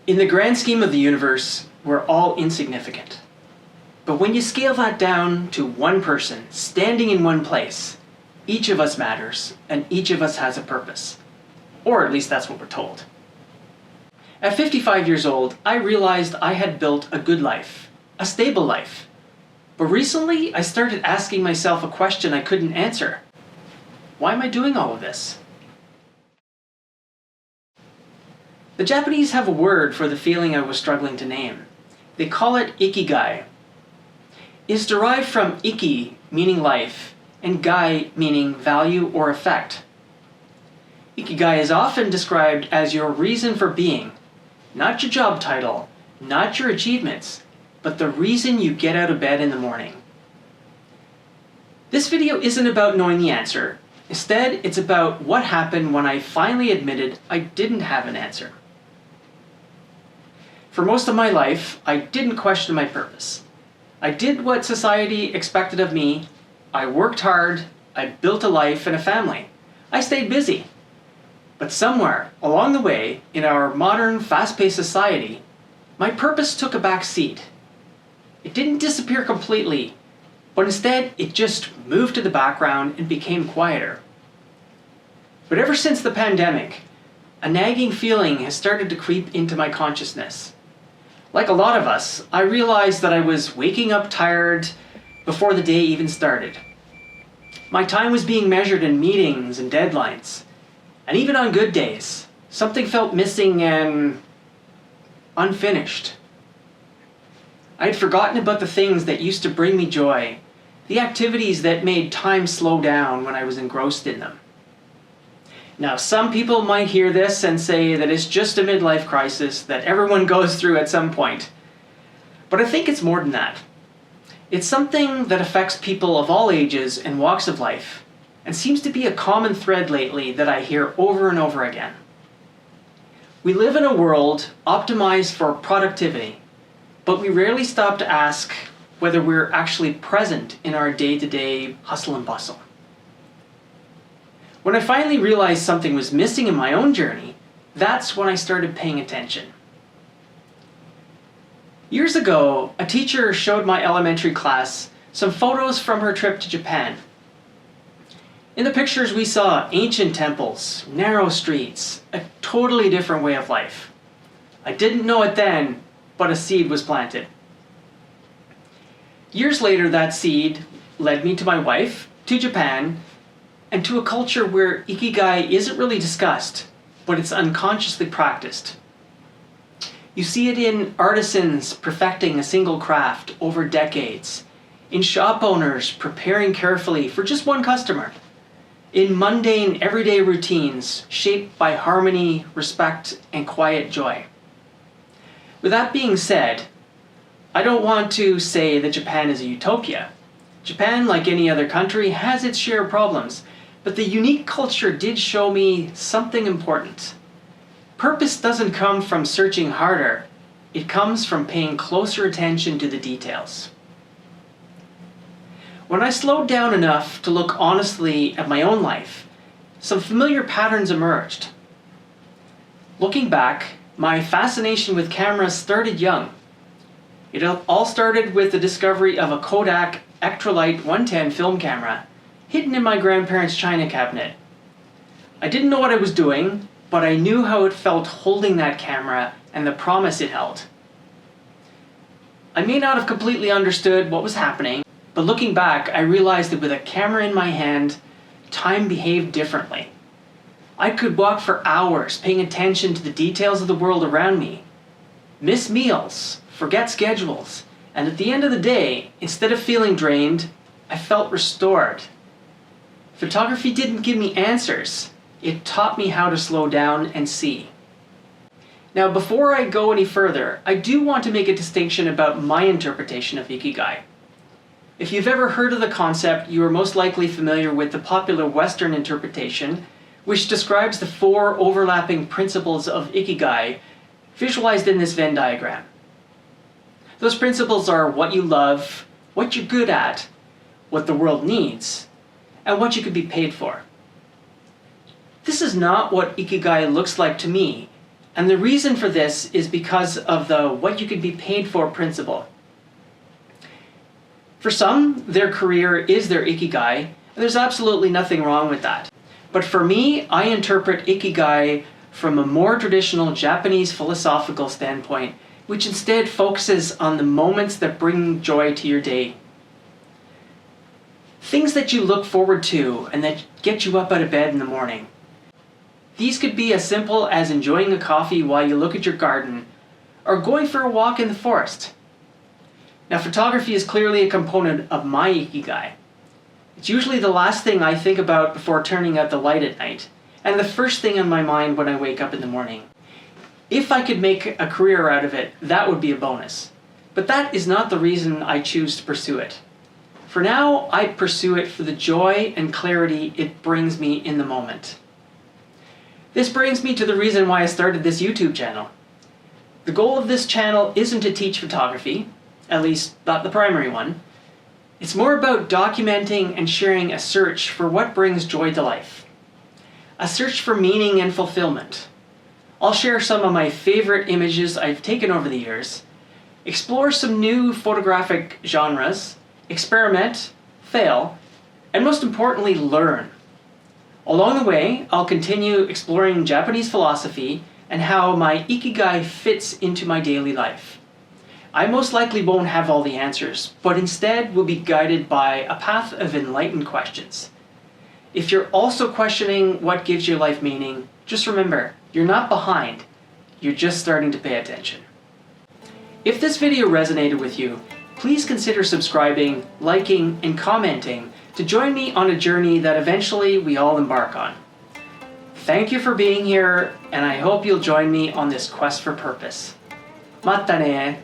In the grand scheme of the universe, we're all insignificant. But when you scale that down to one person standing in one place, each of us matters and each of us has a purpose. Or at least that's what we're told. At 55 years old, I realized I had built a good life, a stable life. But recently, I started asking myself a question I couldn't answer. Why am I doing all of this? The Japanese have a word for the feeling I was struggling to name. They call it Ikigai. It's derived from iki, meaning life, and gai, meaning value or effect. Ikigai is often described as your reason for being, not your job title, not your achievements, but the reason you get out of bed in the morning. This video isn't about knowing the answer. Instead, it's about what happened when I finally admitted I didn't have an answer. For most of my life, I didn't question my purpose. I did what society expected of me. I worked hard. I built a life and a family. I stayed busy. But somewhere along the way, in our modern, fast-paced society, my purpose took a back seat. It didn't disappear completely, but instead it just moved to the background and became quieter. But ever since the pandemic, a nagging feeling has started to creep into my consciousness. Like a lot of us, I realized that I was waking up tired before the day even started. My time was being measured in meetings and deadlines. And even on good days, something felt missing and unfinished. I had forgotten about the things that used to bring me joy, the activities that made time slow down when I was engrossed in them. Now, some people might hear this and say that it's just a midlife crisis that everyone goes through at some point. But I think it's more than that. It's something that affects people of all ages and walks of life, and seems to be a common thread lately that I hear over and over again. We live in a world optimized for productivity, but we rarely stop to ask whether we're actually present in our day-to-day hustle and bustle. When I finally realized something was missing in my own journey, that's when I started paying attention. Years ago, a teacher showed my elementary class some photos from her trip to Japan. In the pictures, we saw ancient temples, narrow streets, a totally different way of life. I didn't know it then, but a seed was planted. Years later, that seed led me to my wife, to Japan, and to a culture where Ikigai isn't really discussed, but it's unconsciously practiced. You see it in artisans perfecting a single craft over decades, in shop owners preparing carefully for just one customer, in mundane everyday routines shaped by harmony, respect, and quiet joy. With that being said, I don't want to say that Japan is a utopia. Japan, like any other country, has its share of problems, but the unique culture did show me something important. Purpose doesn't come from searching harder, it comes from paying closer attention to the details. When I slowed down enough to look honestly at my own life, some familiar patterns emerged. Looking back, my fascination with cameras started young. It all started with the discovery of a Kodak Extralight 110 film camera hidden in my grandparents' china cabinet. I didn't know what I was doing, but I knew how it felt holding that camera and the promise it held. I may not have completely understood what was happening, but looking back, I realized that with a camera in my hand, time behaved differently. I could walk for hours paying attention to the details of the world around me, miss meals, forget schedules, and at the end of the day, instead of feeling drained, I felt restored. Photography didn't give me answers. It taught me how to slow down and see. Now, before I go any further, I do want to make a distinction about my interpretation of Ikigai. If you've ever heard of the concept, you are most likely familiar with the popular Western interpretation, which describes the 4 overlapping principles of Ikigai, visualized in this Venn diagram. Those principles are what you love, what you're good at, what the world needs, and what you could be paid for. This is not what Ikigai looks like to me, And the reason for this is because of the what you could be paid for principle. For some, their career is their Ikigai, and there's absolutely nothing wrong with that. But for me, I interpret Ikigai from a more traditional Japanese philosophical standpoint, which instead focuses on the moments that bring joy to your day. Things that you look forward to and that get you up out of bed in the morning. These could be as simple as enjoying a coffee while you look at your garden, or going for a walk in the forest. Now, photography is clearly a component of my Ikigai. It's usually the last thing I think about before turning out the light at night, and the first thing on my mind when I wake up in the morning. If I could make a career out of it, that would be a bonus. But that is not the reason I choose to pursue it. For now, I pursue it for the joy and clarity it brings me in the moment. This brings me to the reason why I started this YouTube channel. The goal of this channel isn't to teach photography, at least not the primary one. It's more about documenting and sharing a search for what brings joy to life. A search for meaning and fulfillment. I'll share some of my favorite images I've taken over the years, explore some new photographic genres, experiment, fail, and most importantly, learn. Along the way, I'll continue exploring Japanese philosophy and how my Ikigai fits into my daily life. I most likely won't have all the answers, but instead will be guided by a path of enlightened questions. If you're also questioning what gives your life meaning, just remember, you're not behind, you're just starting to pay attention. If this video resonated with you, please consider subscribing, liking, and commenting to join me on a journey that eventually we all embark on. Thank you for being here, and I hope you'll join me on this quest for purpose. Mata ne!